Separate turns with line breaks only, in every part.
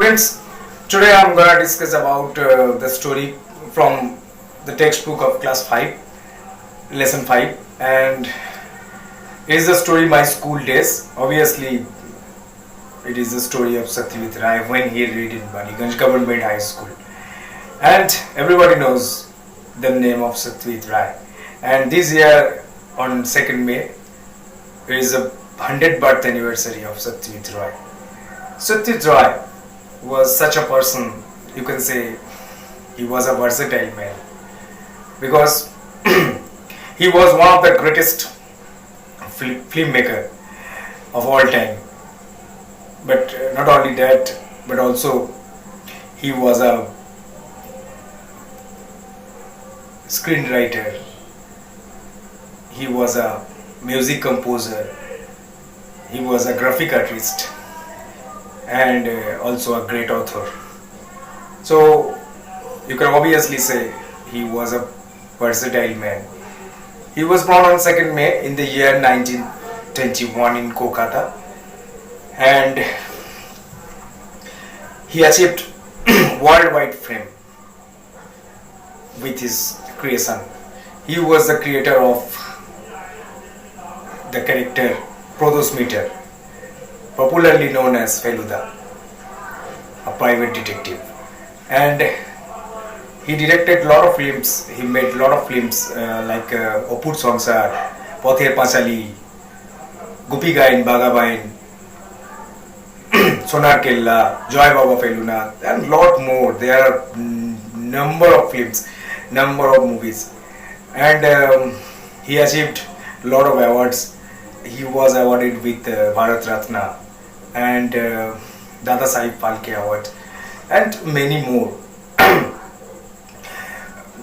Students, today I'm gonna discuss about the story from the textbook of class 5, lesson 5, and it is the story My School Days. Obviously, it is the story of Satyajit Ray when he read in Baliganj Government High School, and everybody knows the name of Satyajit Ray. And this year on 2nd May is a 100th birth anniversary of Satyajit Ray. Satyajit Ray was such a person, you can say he was a versatile man, because he was one of the greatest filmmaker of all time. But not only that, but also he was a screenwriter, he was a music composer, he was a graphic artist, and also a great author. So you can obviously say he was a versatile man. He was born on 2nd May in the year 1921 in Kolkata, and he achieved worldwide fame with his creation. He was the creator of the character Prados Meter, popularly known as Feluda, a private detective, and he directed a lot of films. He made a lot of films like Opur Sangsar, Pother Pachali, Gupi Gain, Bagabain, Sonar Kella, Joy Baba Feluna, and lot more. There are number of films, number of movies, and he achieved a lot of awards. He was awarded with Bharat Ratna and Dada Sahib Phalke Award and many more.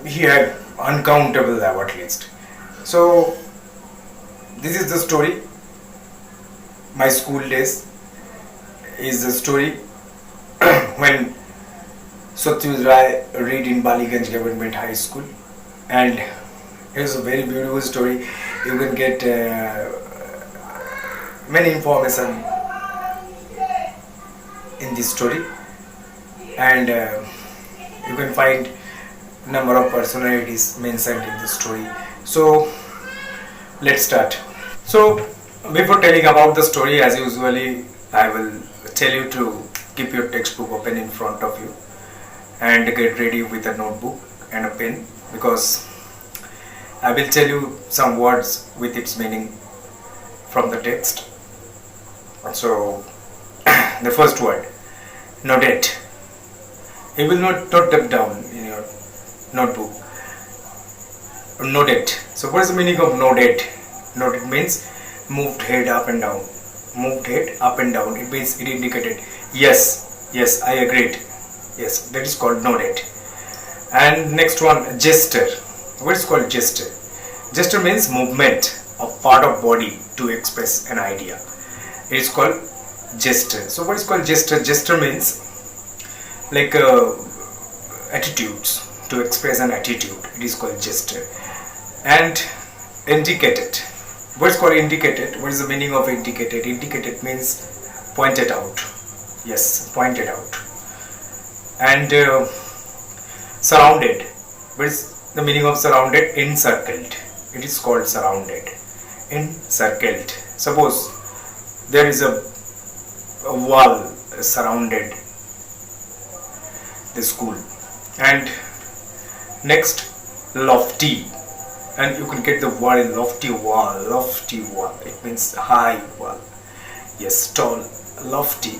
He had uncountable award list. So this is the story. My School Days is the story when Satyajit Ray read in Baliganj Government High School, and it is a very beautiful story. You can get many information in this story, and you can find number of personalities mentioned in this story. So let's start. So before telling about the story, as usually I will tell you to keep your textbook open in front of you and get ready with a notebook and a pen, because I will tell you some words with its meaning from the text. So the first word, notate. You will not note them down in your notebook. Notate. So what is the meaning of notate? Notate means moved head up and down. Moved head up and down. It means it indicated yes, yes, I agreed. Yes, that is called notate. And next one, gesture. What is called gesture? Gesture means movement of part of body to express an idea. It is called gesture. So what is called gesture? Gesture means like attitudes, to express an attitude. It is called gesture. And indicated. What is called indicated? What is the meaning of indicated? Indicated means pointed out. Yes, pointed out. And surrounded. What is the meaning of surrounded? Encircled. It is called surrounded. Encircled. Suppose there is a wall surrounded the school. And next, lofty. And you can get the word lofty wall. Lofty wall. It means high wall. Yes, tall, lofty.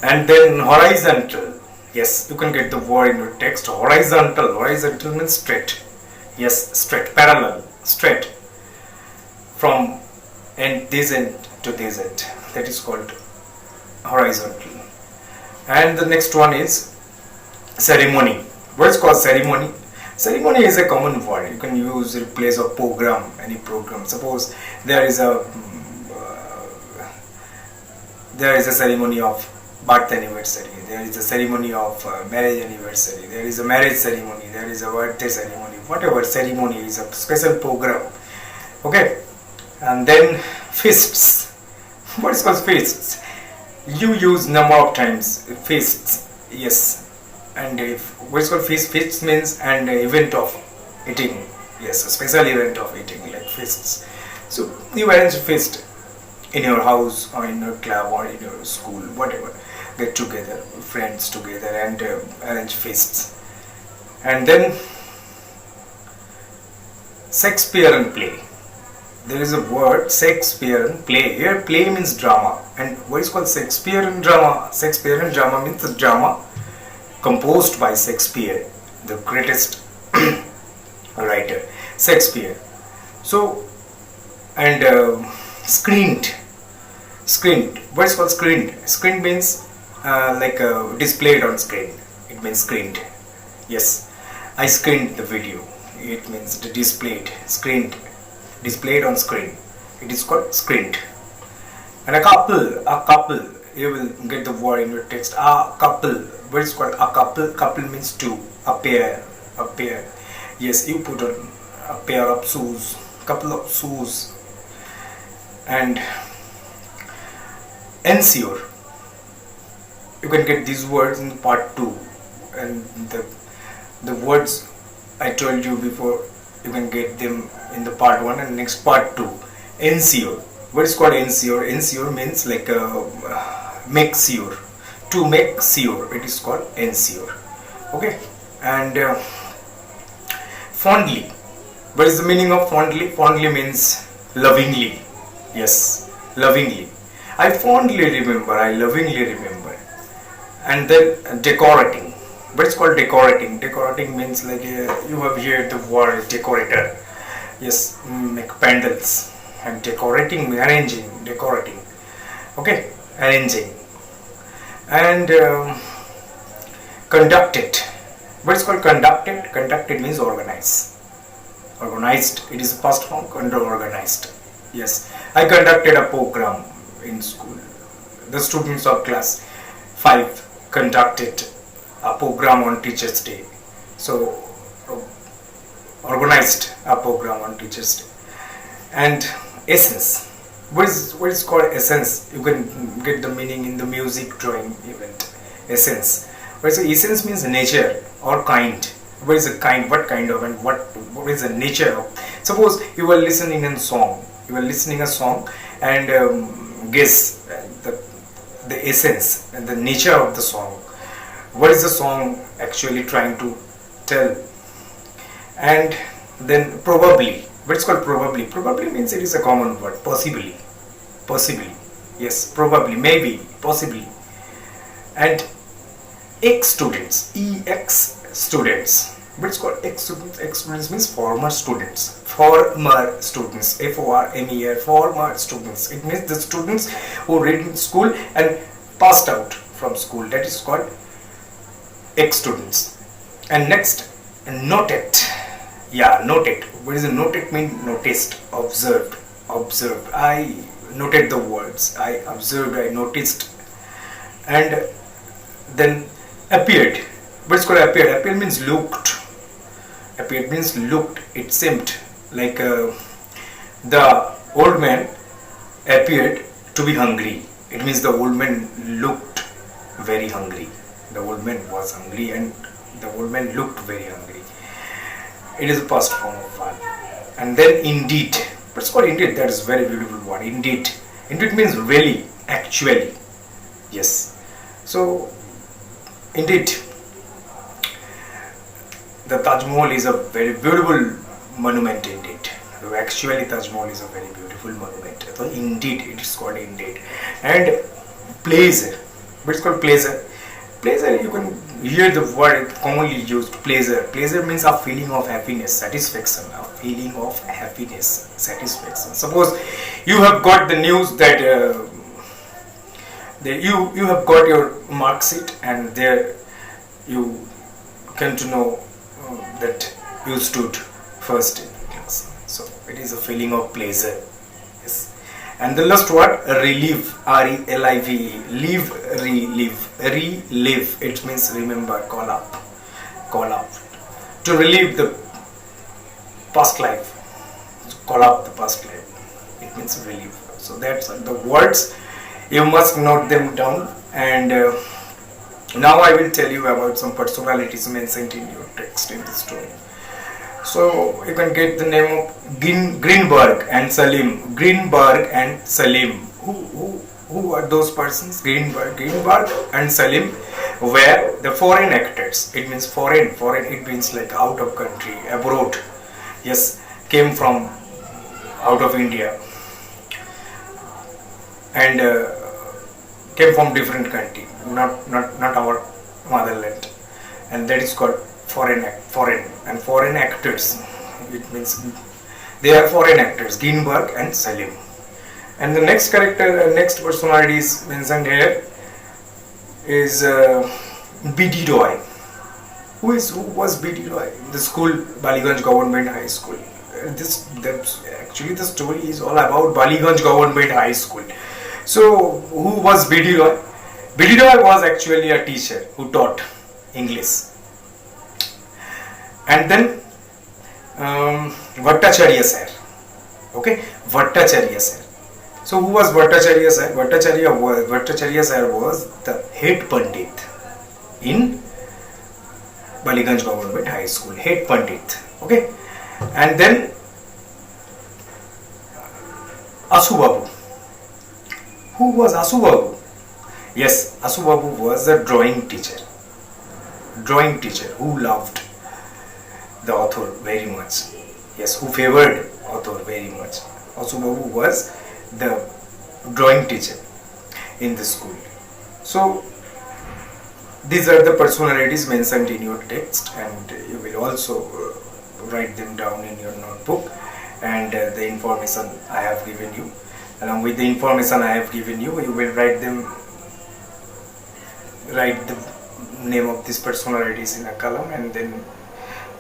And then horizontal. Yes, you can get the word in your text. Horizontal. Horizontal means straight. Yes, straight, parallel, straight. From this end to this end. That is called horizontal. And the next one is ceremony. What is called ceremony? Ceremony is a common word. You can use in place of program, any program. Suppose there is a ceremony of birth anniversary, there is a ceremony of marriage anniversary, there is a marriage ceremony, there is a birthday ceremony, whatever ceremony is a special program. Okay, and then feasts. What is called feasts? You use number of times feasts, yes, and if what is called feasts means an event of eating, yes, a special event of eating like feasts. So you arrange a feast in your house or in your club or in your school, whatever. Get together, friends together, and arrange feasts. And then Shakespearean play. There is a word Shakespearean play. Here play means drama, and what is called Shakespearean drama? Shakespearean drama means the drama composed by Shakespeare, the greatest writer, Shakespeare. So and screened. What is called screened? Screened means displayed on screen. It means screened. Yes, I screened the video. It means displayed, screened, displayed on screen. It is called screened. And a couple. You will get the word in your text. A couple. What is called a couple? Couple means two. A pair. Yes, you put on a pair of shoes, couple of shoes, and ensure. You can get these words in part 2, and the words I told you before, you can get them in the part 1 and next part 2. Ensure. What is called ensure? Ensure means like make sure. To make sure, it is called ensure. Okay, and fondly. What is the meaning of fondly? Fondly means lovingly. Yes, lovingly. I fondly remember, I lovingly remember. And then decorating. What is called decorating? Decorating means like you have heard the word decorator. Yes, make pandals. And decorating, arranging, decorating. Okay, arranging. And conducted. What is called conducted? Conducted means organize. Organized. It is a past form. Organized. Yes, I conducted a program in school. The students of class 5 conducted a program on Teachers' Day. So organized a program on Teachers' Day. And essence. What is called essence? You can get the meaning in the music drawing event. Essence. So essence means nature or kind. What is a kind? What kind of, and what is the nature of? Suppose you were listening a song. You were listening a song and guess the essence and the nature of the song. What is the song actually trying to tell? And then probably. What is called probably? Probably means it is a common word. Possibly. Yes, probably, maybe, possibly. And ex-students. EX students. What is called ex-students? Ex-students means former students. Former students. F-O-R-M-E-R. Former students. It means the students who read in school and passed out from school. That is called ex-students. And next, noted. Yeah, noted. What is a noted mean? Noticed, observed. I noted the words. I observed, I noticed. And then appeared. What is called appeared? Appeared means looked. Appeared means looked. It seemed like the old man appeared to be hungry. It means the old man looked very hungry. The old man was hungry and the old man looked very hungry. It is a past form of verb. And then indeed. What's called indeed? That is a very beautiful word. Indeed. Indeed means really, actually. Yes. So, indeed, the Taj Mahal is a very beautiful monument indeed. Actually, Taj Mahal is a very beautiful monument. So, indeed, it is called indeed. And pleasure. What's called pleasure? Pleasure, you can hear the word commonly used, pleasure. Pleasure means a feeling of happiness, satisfaction. A feeling of happiness, satisfaction. Suppose you have got the news that you have got your mark sheet, and there you came to know that you stood first in class. So it is a feeling of pleasure. Yes. And the last word, relive, R-E-L-I-V-E, live, relive, it means remember, call up, to relive the past life, call up the past life, it means relive. So that's the words You must note them down. And now I will tell you about some personalities mentioned in your text in the story. So you can get the name of Greenberg and Salim. Greenberg and Salim. Who are those persons? Greenberg and Salim were the foreign actors. It means foreign. It means like out of country, abroad. Yes, came from out of India and came from different country, not our motherland, and that is called foreign actors. It means they are foreign actors, Greenberg and Salim. And the next next personality is mentioned here is B.D. Roy. Who was B.D. Roy? The school, Baliganj Government High School. Actually the story is all about Baliganj Government High School. So who was B.D. Roy? B.D. Roy was actually a teacher who taught English. And then Bhattacharya sir. Okay, Bhattacharya sir. So who was Bhattacharya sir? Bhattacharya sir was the head pandit in Baliganj Government High School. Head pandit. Okay, and then Asu Babu. Who was Asu Babu? Yes, Asu Babu was the drawing teacher who loved the author very much. Yes, who favored author very much. Asu Babu was the drawing teacher in the school. So these are the personalities mentioned in your text, and you will also write them down in your notebook. And the information I have given you, along with the information I have given you, you will write the name of these personalities in a column and then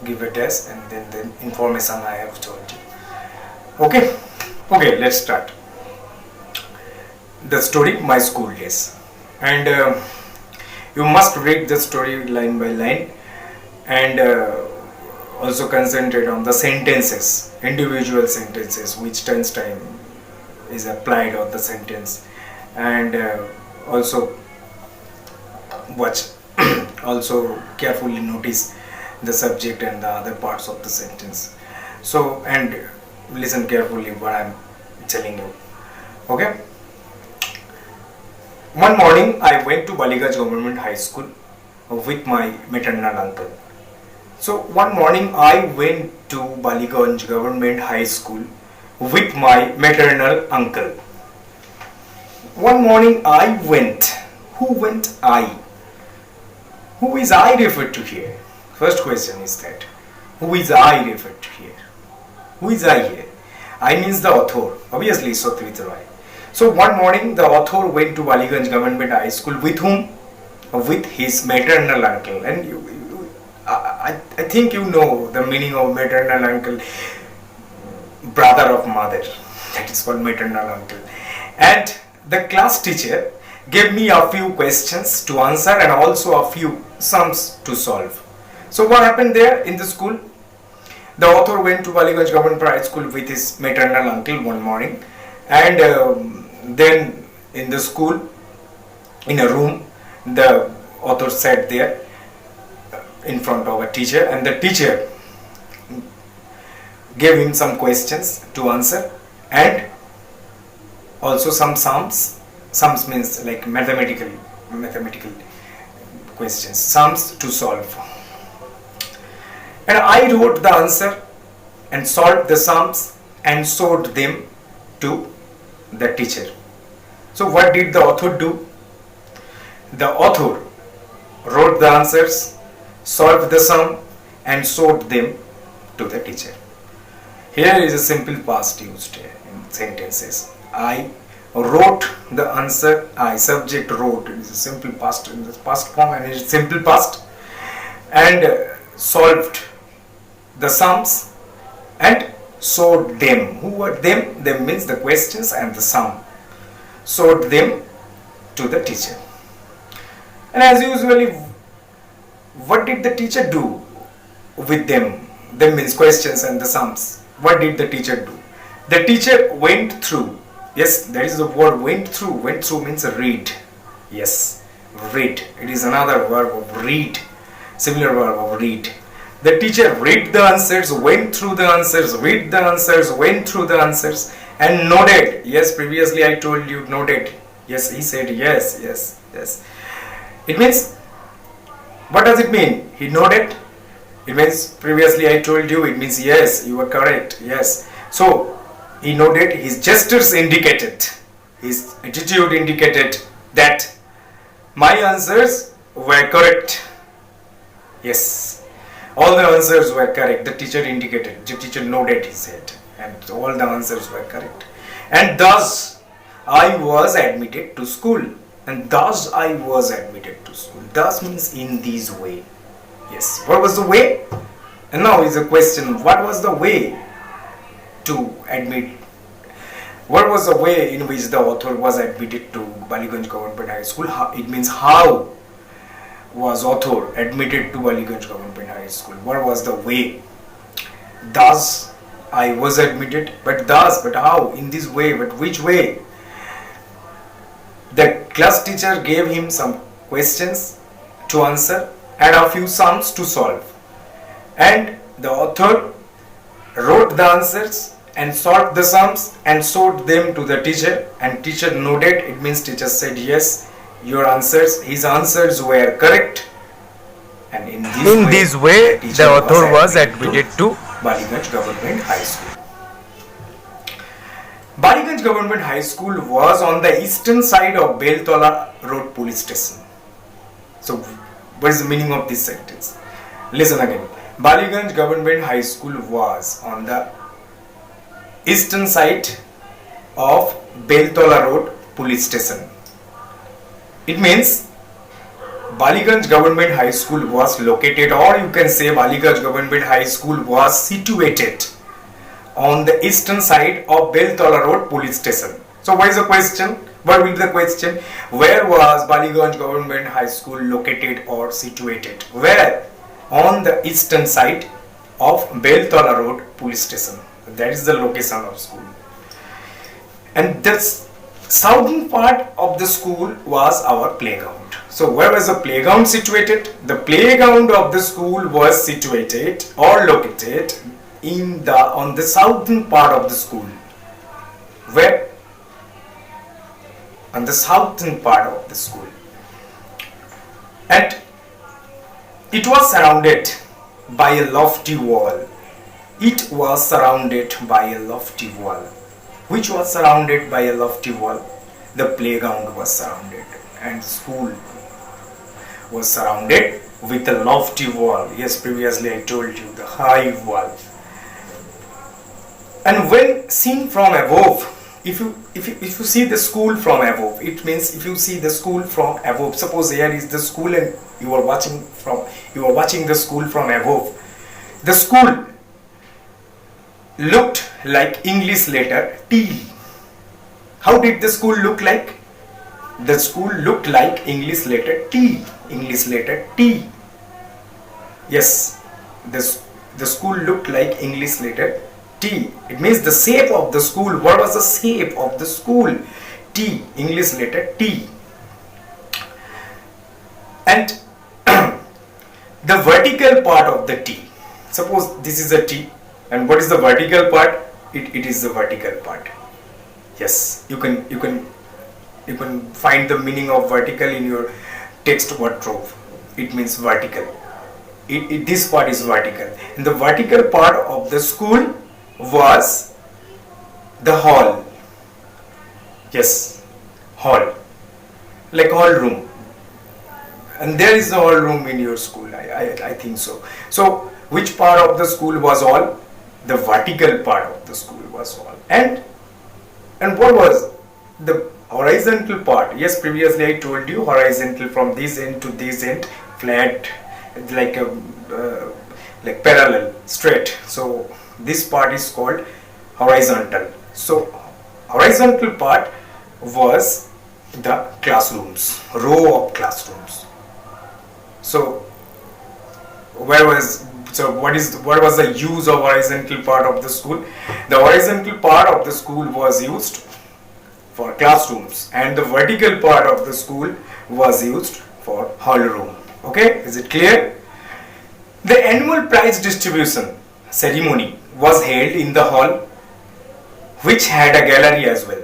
give a test, and then the information I have told you. Okay, let's start the story, My School Days. And you must read the story line by line, and also concentrate on the sentences, individual sentences, which tense time is applied on the sentence, and also watch also carefully notice the subject and the other parts of the sentence. So, and listen carefully what I am telling you. Okay. One morning I went to Baliganj Government High School with my maternal uncle. So one morning I went to Baliganj Government High School with my maternal uncle. One morning I went. Who went? I. Who is I referred to here? First question is that. Who is I referred to here? Who is I here? I means the author. Obviously Satyajit Ray. So one morning the author went to Baliganj Government High School with whom? With his maternal uncle. And I think you know the meaning of maternal uncle, brother of mother. That is called maternal uncle. And the class teacher gave me a few questions to answer and also a few sums to solve. So what happened there in the school? The author went to Baliganj Government High School with his maternal uncle one morning, and then in the school, in a room, the author sat there in front of a teacher, and the teacher gave him some questions to answer and also some sums. Sums means like mathematical questions, sums to solve. And I wrote the answer and solved the sums and showed them to the teacher. So what did the author do? The author wrote the answers, solved the sum and showed them to the teacher. Here is a simple past used in sentences. I wrote the answer. I subject wrote. It is a simple past in the past form, and it is simple past, and solved the sums and showed them. Who were them? Them means the questions and the sum. Showed them to the teacher. And as usually, what did the teacher do with them? Them means questions and the sums. What did the teacher do? The teacher went through Yes, that is the word went through. Went through means read. Yes, read. It is another verb of read. Similar verb of read. The teacher read the answers, went through the answers, read the answers, went through the answers, and nodded. Yes, previously I told you nodded. Yes, he said yes, yes, yes. It means, what does it mean? He nodded. It means previously I told you, it means yes, you are correct. Yes. So he nodded, his gestures indicated, his attitude indicated that my answers were correct. Yes. All the answers were correct. The teacher indicated, the teacher nodded his head, and all the answers were correct. And thus I was admitted to school. And thus I was admitted to school. Thus means in this way. Yes. What was the way? And now is the question, what was the way to admit? What was the way in which the author was admitted to Ballygunge Government High School? It means how was author admitted to Ballygunge Government High School? What was the way? Thus I was admitted, but how? In this way, but which way? The class teacher gave him some questions to answer and a few sums to solve. And the author wrote the answers and solved the sums and showed them to the teacher, and teacher nodded. It means teacher said yes, your answers, his answers were correct. And in this way the author was admitted to Ballygunge Government High School. Ballygunge Government High School was on the eastern side of Beltola Road Police Station. So, what is the meaning of this sentence? Listen again. Ballygunge Government High School was on the eastern side of Beltola Road Police Station. It means Ballygunge Government High School was located, or you can say Ballygunge Government High School was situated on the eastern side of Beltola Road Police Station. So what is the question? What will be the question? Where was Ballygunge Government High School located or situated? Where? On the eastern side of Beltola Road Police Station. That is the location of school. And this southern part of the school was our playground. So where was the playground situated? The playground of the school was situated or located on the southern part of the school. Where? On the southern part of the school. And it was surrounded by a lofty wall. It was surrounded by a lofty wall. Which was surrounded by a lofty wall? The playground was surrounded, and school was surrounded with a lofty wall. Yes, previously I told you, the high wall. And when seen from above, if you see the school from above, it means if you see the school from above, suppose here is the school and you are watching the school from above. The school looked like English letter T. How did the school look like? The school looked like English letter T. English letter T. Yes, the school looked like English letter T. It means the shape of the school. What was the shape of the school? T. English letter T. And the vertical part of the T. Suppose this is a T. And what is the vertical part? It is the vertical part. Yes, you can find the meaning of vertical in your text wardrobe. It means vertical. This part is vertical. And the vertical part of the school was the hall. Yes, hall. Like hall room. And there is the hall room in your school. I think so. So, which part of the school was all? The vertical part of the school was all. And what was the horizontal part? Yes, previously I told you horizontal from this end to this end, flat, like a like parallel, straight. So this part is called horizontal. So horizontal part was the classrooms, row of classrooms. So what was the use of horizontal part of the school? The horizontal part of the school was used for classrooms, and the vertical part of the school was used for hall room. Okay, is it clear? The annual prize distribution ceremony was held in the hall, which had a gallery as well.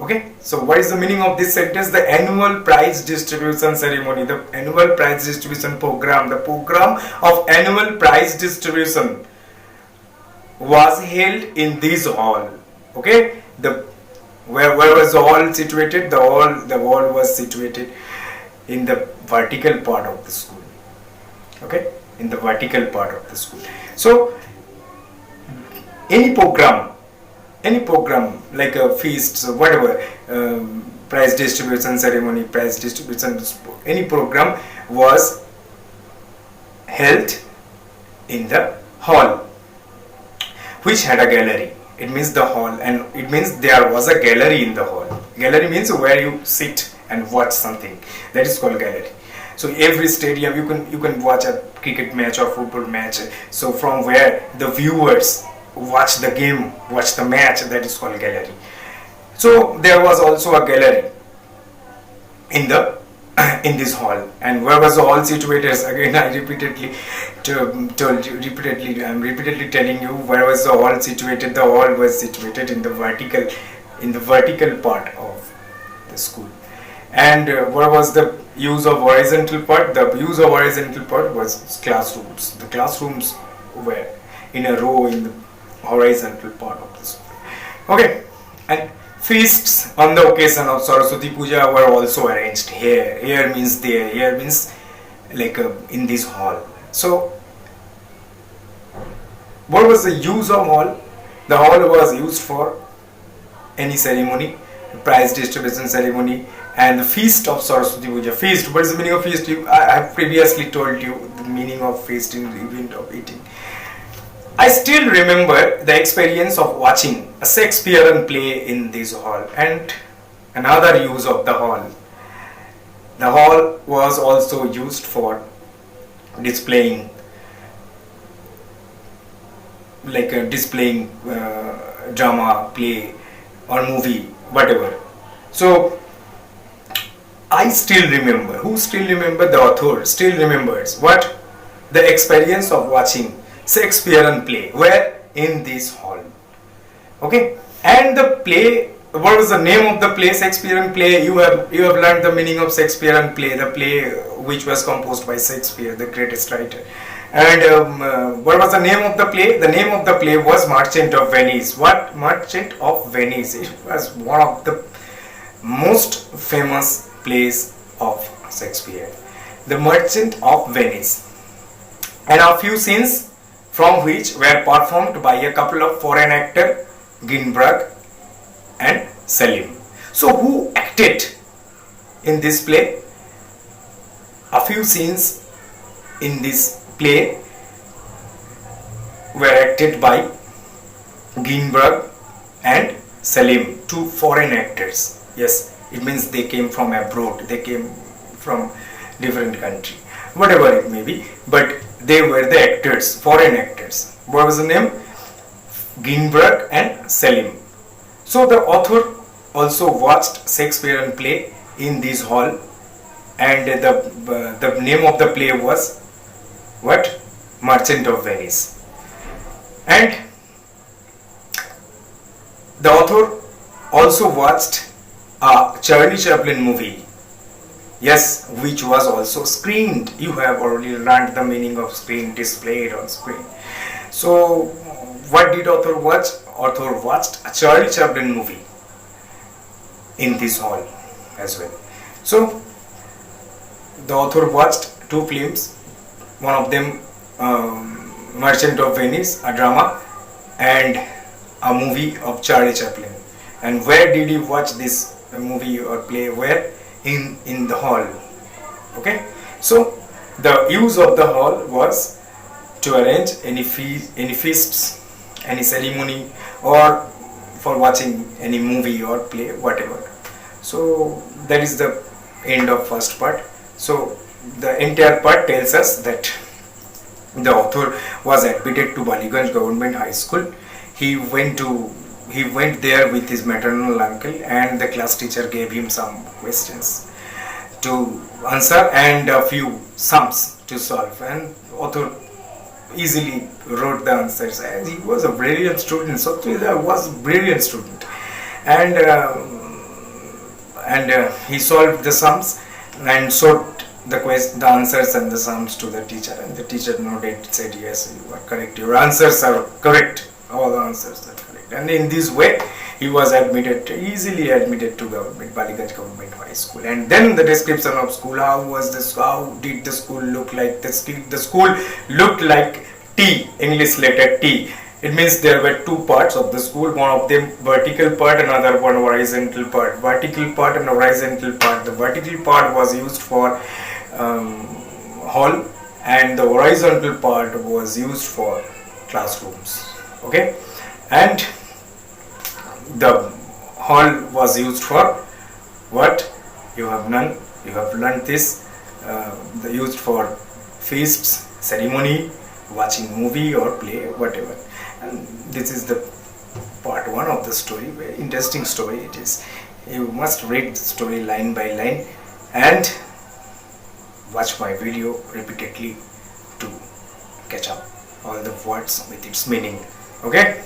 Okay, so what is the meaning of this sentence? The annual prize distribution ceremony, the annual prize distribution program, the program of annual prize distribution was held in this hall. Okay, where was the hall situated? The hall was situated in the vertical part of the school. Okay, in the vertical part of the school. So any program like a feast, whatever, prize distribution ceremony, prize distribution, any program was held in the hall, which had a gallery. It means the hall, and it means there was a gallery in the hall. Gallery means where you sit and watch something. That is called gallery. So every stadium you can watch a cricket match or football match. So from where the viewers watch the game, watch the match, that is called gallery. So there was also a gallery in this hall. And where was the hall situated? Again, I repeatedly I'm repeatedly telling you where was the hall situated. The hall was situated in the vertical part of the school. And where was the use of horizontal part? The use of horizontal part was classrooms. The classrooms were in a row in the horizontal part of the school. Okay, and feasts on the occasion of Saraswati Puja were also arranged here. Here means there. Here means like in this hall. So what was the use of hall? The hall was used for any ceremony, prize distribution ceremony, and the feast of Saraswati Puja. Feast, what is the meaning of feast? I have previously told you the meaning of feast in the event of eating. I still remember the experience of watching a Shakespearean play in this hall. And another use of the hall. The hall was also used for displaying, drama, play or movie, whatever. So I still remember. Who still remember? The author still remembers what? The experience of watching Shakespearean play. Where? In this hall. Okay. And the play, what was the name of the play? Shakespearean play. You have learned the meaning of Shakespearean play, the play which was composed by Shakespeare, the greatest writer. And what was the name of the play? The name of the play was Merchant of Venice. What? Merchant of Venice. It was one of the most famous plays of Shakespeare. The Merchant of Venice. And a few scenes from which were performed by a couple of foreign actors, Ginzburg and Selim. So who acted in this play? A few scenes in this play were acted by Ginzburg and Selim, two foreign actors. Yes, it means they came from abroad, they came from different country, whatever it may be, but they were the actors, foreign actors. What was the name? Ginzburg and Selim. So the author also watched Shakespearean play in this hall, and the name of the play was what? Merchant of Venice. And the author also watched a Charlie Chaplin movie. Yes, which was also screened. You have already learned the meaning of screen, displayed on screen. So what did author watch? Author watched a Charlie Chaplin movie in this hall as well. So the author watched two films, one of them Merchant of Venice, a drama, and a movie of Charlie Chaplin. And where did he watch this movie or play? Where? In the hall. Okay, so the use of the hall was to arrange any feasts, any ceremony, or for watching any movie or play, whatever. So that is the end of first part. So the entire part tells us that the author was admitted to Baliganj Government High School. He went to he went there with his maternal uncle, and the class teacher gave him some questions to answer and a few sums to solve, and author easily wrote the answers, and he was a brilliant student. Satyendra was a brilliant student, and he solved the sums and showed the answers and the sums to the teacher, and the teacher nodded, said, yes, you are correct, your answers are correct, all the answers are correct. And in this way he was easily admitted to Baliganj Government High School. And then the description of school, how did the school look like? The school looked like T, English letter T. It means there were two parts of the school, one of them vertical part, another one horizontal part. Vertical part and horizontal part. The vertical part was used for hall, and the horizontal part was used for classrooms. Okay, and the hall was used for what? You have learned this. Used for feasts, ceremony, watching movie or play, whatever. And this is the part one of the story. Very interesting story it is. You must read the story line by line and watch my video repeatedly to catch up all the words with its meaning. Okay.